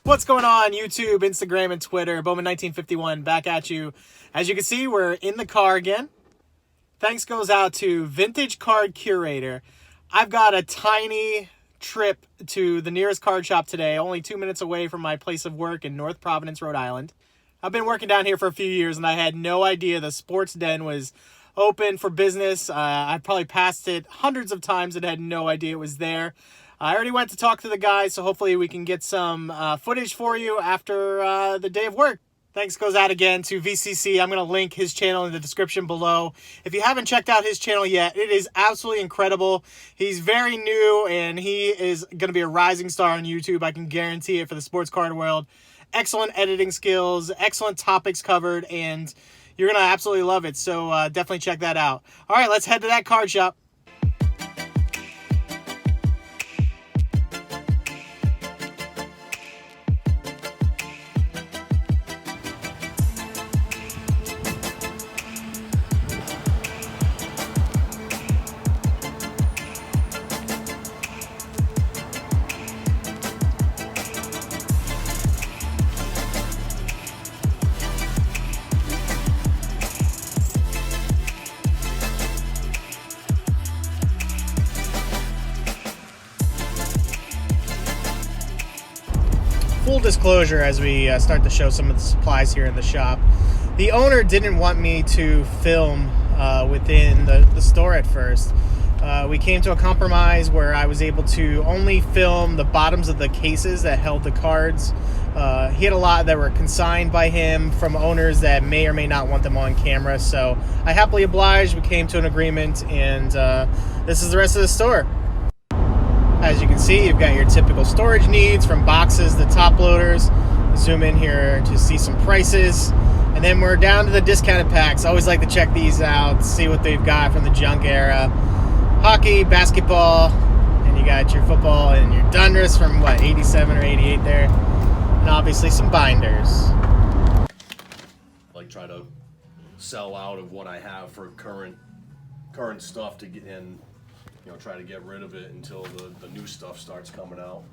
What's going on YouTube, Instagram, and Twitter? Bowman1951 back at you. As you can see, we're in the car again. Thanks goes out to Vintage Card Curator. I've got a tiny trip to the nearest card shop today, only 2 minutes away from my place of work in North Providence, Rhode Island. I've been working down here for a few years, and I had no idea the Sports Den was open for business. I've probably passed it hundreds of times and had no idea it was there. I already went to talk to the guy, so hopefully we can get some footage for you after the day of work. Thanks goes out again to VCC. I'm going to link his channel in the description below. If you haven't checked out his channel yet, it is absolutely incredible. He's very new, and he is going to be a rising star on YouTube. I can guarantee it for the sports card world. Excellent editing skills, excellent topics covered, and you're going to absolutely love it. So definitely check that out. All right, let's head to that card shop. Full disclosure, as we start to show some of the supplies here in the shop, the owner didn't want me to film within the store at first. We came to a compromise where I was able to only film the bottoms of the cases that held the cards. He had a lot that were consigned by him from owners that may or may not want them on camera, so I happily obliged. We came to an agreement, and this is the rest of the store. As you can see, you've got your typical storage needs, from boxes to top loaders. Zoom in here to see some prices. And then we're down to the discounted packs. I always like to check these out, see what they've got from the junk era. Hockey, basketball, and you got your football and your Dundras from, what, 87 or 88 there. And obviously some binders. Like, try to sell out of what I have for current stuff to get in. You know, try to get rid of it until the new stuff starts coming out.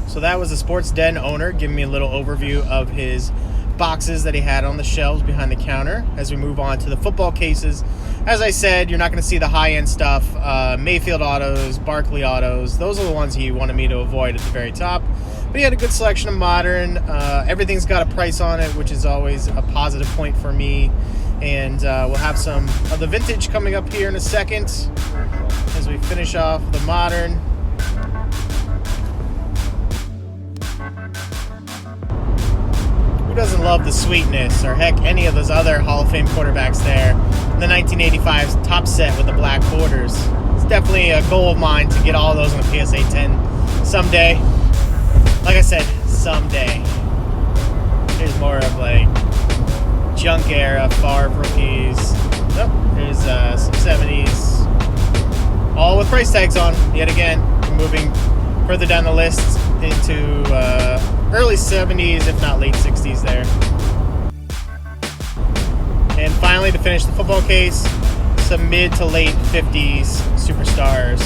So that was the Sports Den owner giving me a little overview of his boxes that he had on the shelves behind the counter. As we move on to the football cases, as I said, you're not going to see the high-end stuff. Mayfield autos, Barkley autos, those are the ones he wanted me to avoid at the very top. But he had a good selection of modern. Everything's got a price on it, which is always a positive point for me. And we'll have some of the vintage coming up here in a second as we finish off the modern. Who doesn't love the sweetness, or heck, any of those other Hall of Fame quarterbacks there? The 1985 top set with the black borders. It's definitely a goal of mine to get all those on a PSA 10 someday. Like I said, someday. Here's more of like junk era, Favre rookies. Oh, here's some 70s. All with price tags on, yet again. Moving further down the list into early 70s, if not late 60s there. And finally, to finish the football case, some mid to late 50s superstars.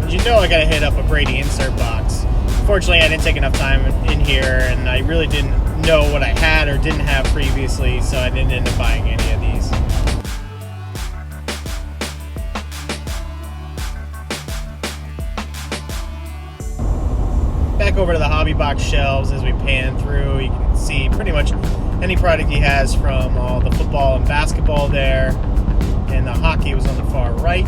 You know I gotta hit up a Brady insert box. Unfortunately, I didn't take enough time in here, and I really didn't know what I had or didn't have previously, so I didn't end up buying any of these. Back over to the hobby box shelves as we pan through. You can see pretty much any product he has, from all the football and basketball there, and the hockey was on the far right.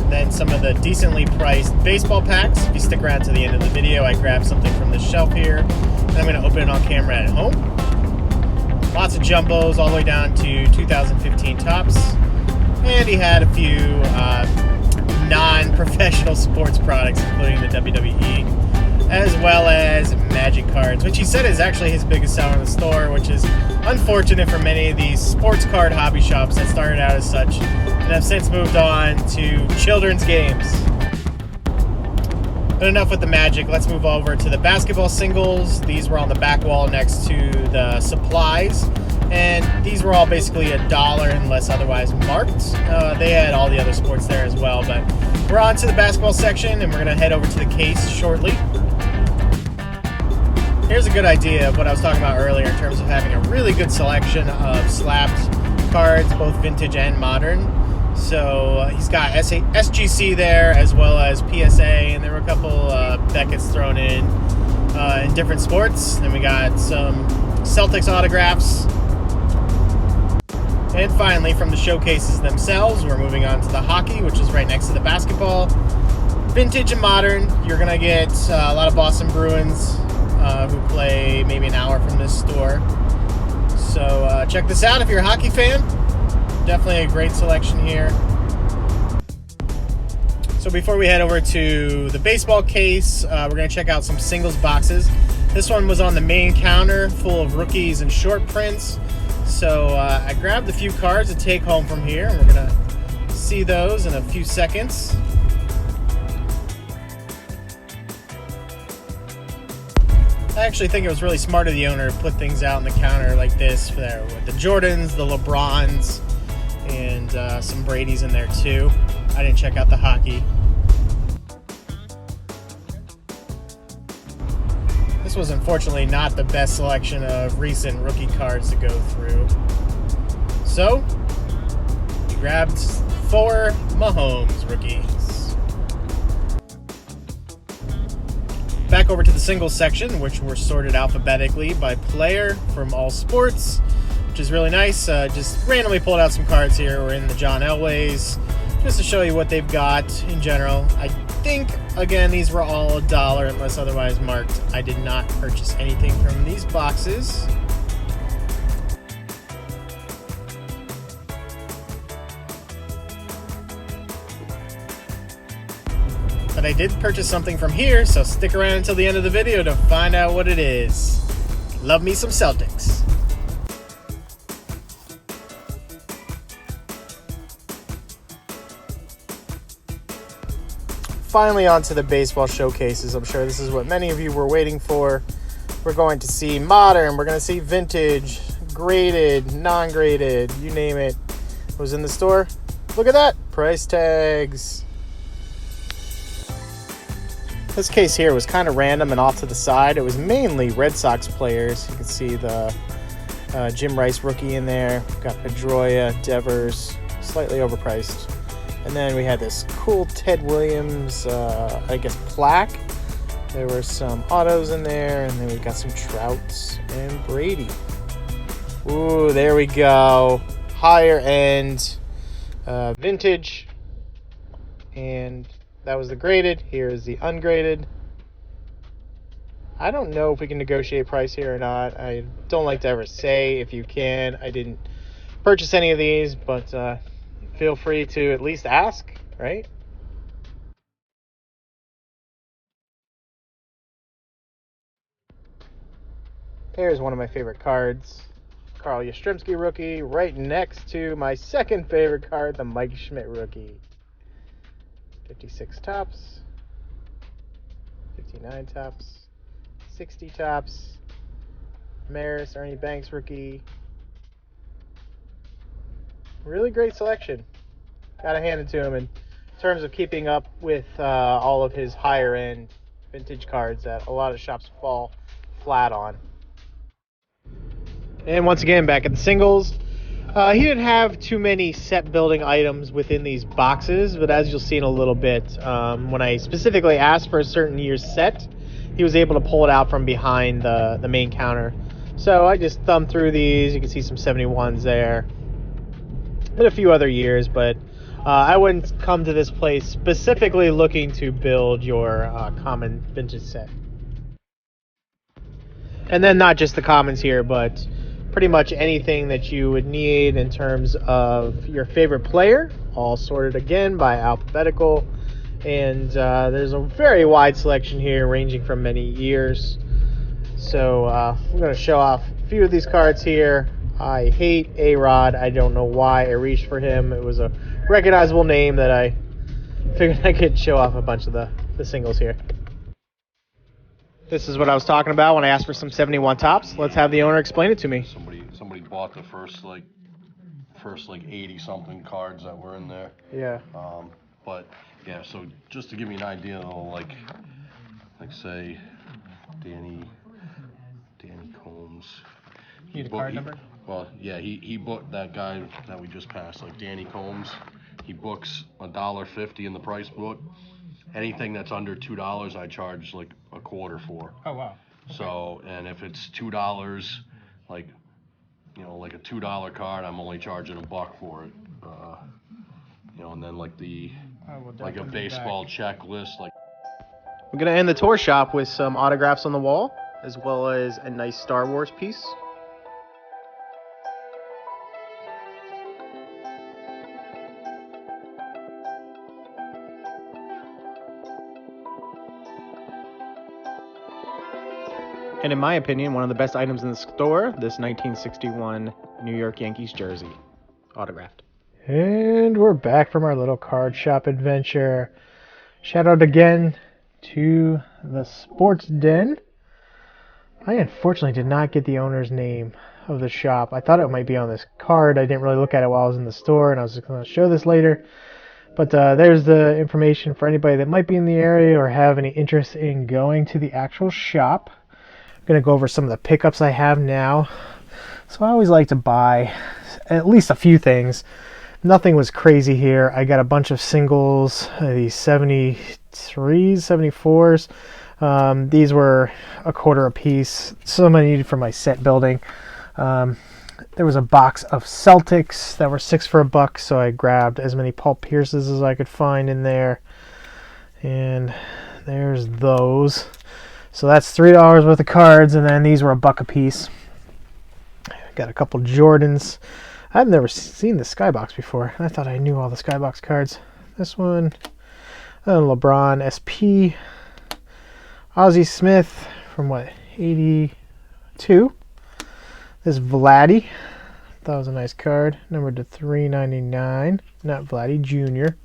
Then some of the decently priced baseball packs. If you stick around to the end of the video, I grabbed something from the shelf here, and I'm going to open it on camera at home. Lots of jumbos all the way down to 2015 tops. And he had a few non-professional sports products, including the WWE, as well as Magic cards, which he said is actually his biggest seller in the store, which is unfortunate for many of these sports card hobby shops that started out as such and have since moved on to children's games. But enough with the Magic. Let's move over to the basketball singles. These were on the back wall next to the supplies. And these were all basically $1 unless otherwise marked. They had all the other sports there as well, but we're on to the basketball section, and we're going to head over to the case shortly. Here's a good idea of what I was talking about earlier in terms of having a really good selection of slapped cards, both vintage and modern. So he's got SGC there as well as PSA, and there were a couple Beckett's thrown in different sports. Then we got some Celtics autographs. And finally, from the showcases themselves, we're moving on to the hockey, which is right next to the basketball. Vintage and modern, you're going to get a lot of Boston Bruins who play maybe an hour from this store. So check this out if you're a hockey fan. Definitely a great selection here. So before we head over to the baseball case, we're going to check out some singles boxes. This one was on the main counter, full of rookies and short prints. So I grabbed a few cards to take home from here, and we're going to see those in a few seconds. I actually think it was really smart of the owner to put things out on the counter like this there with the Jordans, the LeBrons, and some Brady's in there too. I didn't check out the hockey. This was unfortunately not the best selection of recent rookie cards to go through. So, we grabbed 4 Mahomes rookies. Back over to the singles section, which were sorted alphabetically by player from all sports, which is really nice. Just randomly pulled out some cards here. We're in the John Elways, just to show you what they've got in general. I think, again, these were all $1 unless otherwise marked. I did not purchase anything from these boxes. But I did purchase something from here, so stick around until the end of the video to find out what it is. Love me some Celtics. Finally onto the baseball showcases. I'm sure this is what many of you were waiting for. We're going to see modern, we're going to see vintage, graded, non-graded, you name it. Was in the store. Look at that, price tags. This case here was kind of random and off to the side. It was mainly Red Sox players. You can see the Jim Rice rookie in there. We've got Pedroia, Devers, slightly overpriced. And then we had this cool Ted Williams, I guess, plaque. There were some autos in there, and then we got some Trouts and Brady. Ooh, there we go. Higher end, vintage, and that was the graded. Here is the ungraded. I don't know if we can negotiate price here or not. I don't like to ever say if you can. I didn't purchase any of these, but feel free to at least ask, right? Here's one of my favorite cards. Carl Yastrzemski Rookie, right next to my second favorite card, the Mike Schmidt Rookie. 56 tops, 59 tops, 60 tops, Maris, Ernie Banks rookie. Really great selection. Gotta hand it to him in terms of keeping up with all of his higher end vintage cards that a lot of shops fall flat on. And once again, back at the singles. He didn't have too many set building items within these boxes, but as you'll see in a little bit, when I specifically asked for a certain year's set, he was able to pull it out from behind the main counter. So I just thumbed through these. You can see some 71s there and a few other years, but I wouldn't come to this place specifically looking to build your common vintage set. And then not just the commons here, but pretty much anything that you would need in terms of your favorite player, all sorted again by alphabetical. And there's a very wide selection here ranging from many years. So I'm going to show off a few of these cards here. I hate A-Rod. I don't know why I reached for him. It was a recognizable name that I figured I could show off a bunch of the singles here. This is what I was talking about when I asked for some 71 tops. Let's have the owner explain it to me. Somebody bought the first 80 something cards that were in there. Yeah. But yeah, so just to give you an idea, like say Danny Combs. Need a card number? Well, yeah, he booked that guy that we just passed, like Danny Combs. He books $1.50 in the price book. Anything that's under $2, I charge like a quarter for. Oh, wow. Okay. So, and if it's $2, like like a $2 card, I'm only charging $1 for it. And then like a baseball checklist, like. We're going to end the tour shop with some autographs on the wall, as well as a nice Star Wars piece. And in my opinion, one of the best items in the store, this 1961 New York Yankees jersey, autographed. And we're back from our little card shop adventure. Shout out again to the Sports Den. I unfortunately did not get the owner's name of the shop. I thought it might be on this card. I didn't really look at it while I was in the store, and I was going to show this later. But there's the information for anybody that might be in the area or have any interest in going to the actual shop. I'm going to go over some of the pickups I have now. So I always like to buy at least a few things. Nothing was crazy here. I got a bunch of singles, these 73s, 74s. These were a quarter a piece. Some I needed for my set building. There was a box of Celtics that were 6 for $1, so I grabbed as many Paul Pierces as I could find in there. And there's those. So that's $3 worth of cards, and then these were $1 a piece. Got a couple Jordans. I've never seen the Skybox before. I thought I knew all the Skybox cards. This one, LeBron SP, Ozzie Smith from 82. This Vladdy, that was a nice card, numbered to $3.99. Not Vladdy Jr.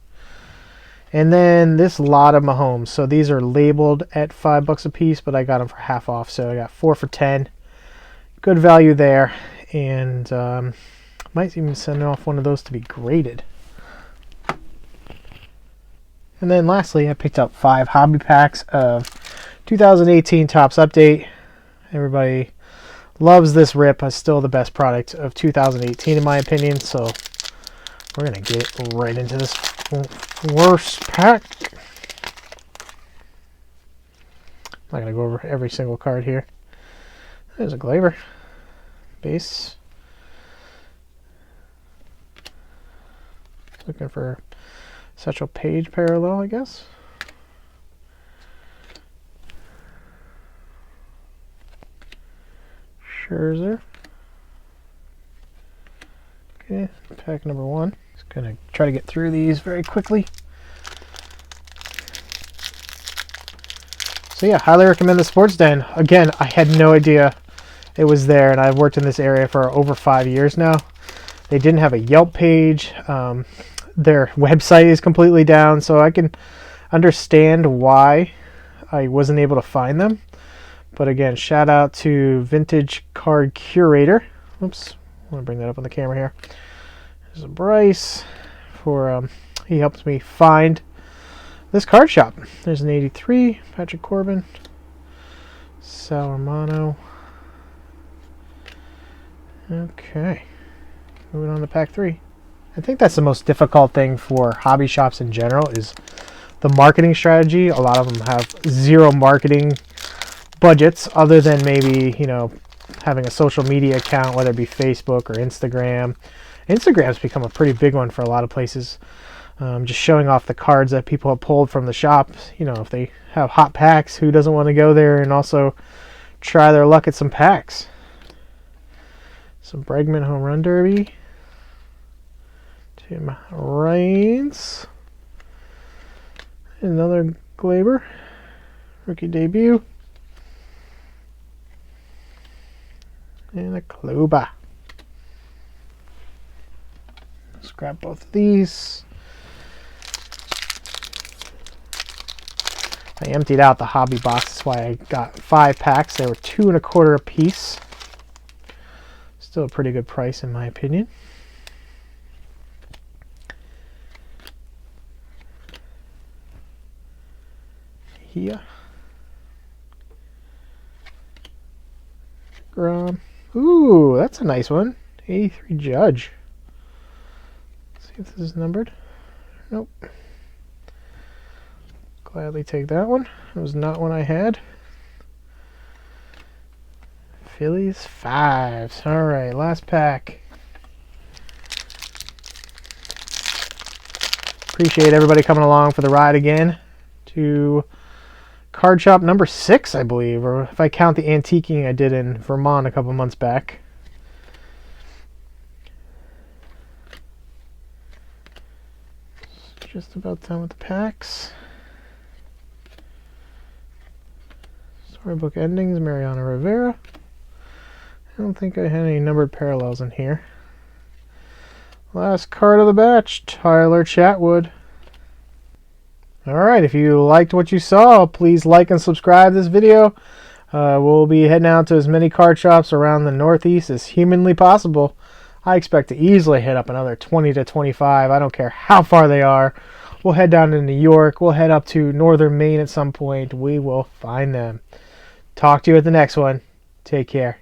And then this lot of Mahomes. So these are labeled at $5 a piece, but I got them for half off. So I got 4 for $10. Good value there, and might even send off one of those to be graded. And then lastly, I picked up 5 hobby packs of 2018 Topps Update. Everybody loves this rip. It's still the best product of 2018 in my opinion. So we're going to get right into this worst pack. I'm not going to go over every single card here. There's a Glaber base. Looking for Satchel Paige parallel, I guess. Scherzer. Okay, pack number 1. Just gonna try to get through these very quickly. So yeah, highly recommend the Sports Den. Again, I had no idea it was there, and I've worked in this area for over 5 years now. They didn't have a Yelp page. Their website is completely down, so I can understand why I wasn't able to find them. But again, shout out to Vintage Card Curator. Oops, I want to bring that up on the camera here. There's a Bryce for he helps me find this card shop. There's an 83, Patrick Corbin, Sal Romano. Okay, moving on to pack 3. I think that's the most difficult thing for hobby shops in general is the marketing strategy. A lot of them have zero marketing budgets other than maybe, having a social media account, whether it be Facebook or Instagram. Instagram's become a pretty big one for a lot of places. Just showing off the cards that people have pulled from the shop. If they have hot packs, who doesn't want to go there and also try their luck at some packs? Some Bregman Home Run Derby. Tim Raines. Another Glaber. Rookie debut. And a Kloba. Let's grab both of these. I emptied out the hobby box. That's why I got 5 packs. They were $2 1/4 a piece. Still a pretty good price in my opinion. Here. Ooh, that's a nice one. 83 Judge. Let's see if this is numbered. Nope. Gladly take that one. It was not one I had. Phillies 5s. Alright, last pack. Appreciate everybody coming along for the ride again to Card Shop number 6, I believe, or if I count the antiquing I did in Vermont a couple months back. Just about done with the packs. Storybook endings, Mariano Rivera. I don't think I had any numbered parallels in here. Last card of the batch, Tyler Chatwood. Alright, if you liked what you saw, please like and subscribe this video. We'll be heading out to as many card shops around the Northeast as humanly possible. I expect to easily hit up another 20 to 25. I don't care how far they are. We'll head down to New York. We'll head up to northern Maine at some point. We will find them. Talk to you at the next one. Take care.